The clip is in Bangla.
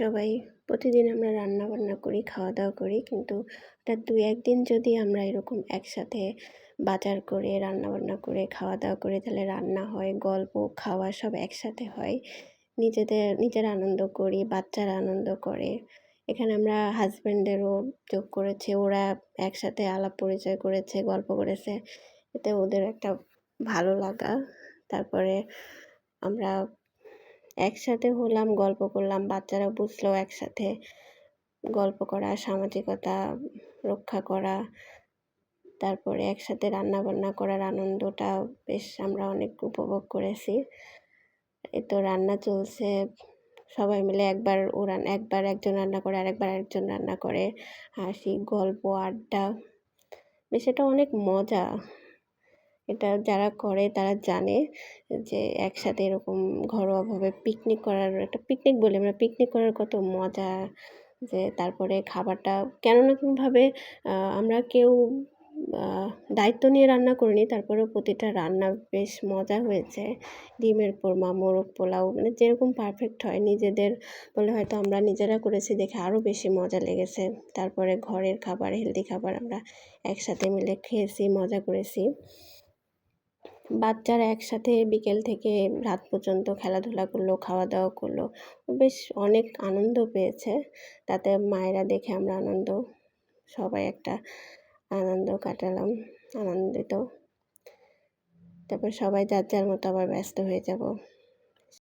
সবাই প্রতিদিন আমরা রান্না বান্না করি, খাওয়া দাওয়া করি, কিন্তু হঠাৎ 2-1 দিন যদি আমরা এরকম একসাথে বাজার করে রান্না বান্না করে খাওয়া দাওয়া করে, তাহলে রান্না হয়, গল্প খাওয়া সব একসাথে হয়, নিজেরা আনন্দ করি, বাচ্চারা আনন্দ করে। এখানে আমরা হাজব্যান্ডেরও যোগ করেছি, ওরা একসাথে আলাপ পরিচয় করেছে, গল্প করেছে, এতে ওদের একটা ভালো লাগা। তারপরে আমরা একসাথে হলাম, গল্প করলাম, বাচ্চারা বুঝলো একসাথে গল্প করা, সামাজিকতা রক্ষা করা, তারপরে একসাথে রান্না বান্না করার আনন্দটা বেশ আমরা অনেক উপভোগ করেছি। এই তো রান্না চলছে, সবাই মিলে একবার একজন রান্না করে, আরেকবার আরেকজন রান্না করে, হাসি গল্প আড্ডা, বেশ এটা অনেক মজা। এটা যারা করে তারা জানে যে একসাথে এরকম ঘরোয়াভাবে পিকনিক করার, একটা পিকনিক বলি আমরা, পিকনিক করার কত মজা। যে তারপরে খাবারটা কেন না কোনোভাবে আমরা কেউ দায়িত্ব নিয়ে রান্না করিনি, তারপরেও প্রতিটা রান্না বেশ মজা হয়েছে। ডিমের কোরমা, মোরগ পোলাও, মানে যেরকম পারফেক্ট হয় নিজেদের বলে হয়তো আমরা নিজেরা করেছি দেখে আরও বেশি মজা লেগেছে। তারপরে ঘরের খাবার, হেলদি খাবার আমরা একসাথে মিলে খেয়েছি, মজা করেছি। বাচ্চারা একসাথে বিকেল থেকে রাত পর্যন্ত খেলাধুলা করলো, খাওয়া দাওয়া করলো, বেশ অনেক আনন্দ পেয়েছে। তাতে মায়েরা দেখে আমরা সবাই একটা আনন্দ কাটালাম, আনন্দিত। তারপর সবাই যার যার মতো আবার ব্যস্ত হয়ে যাব।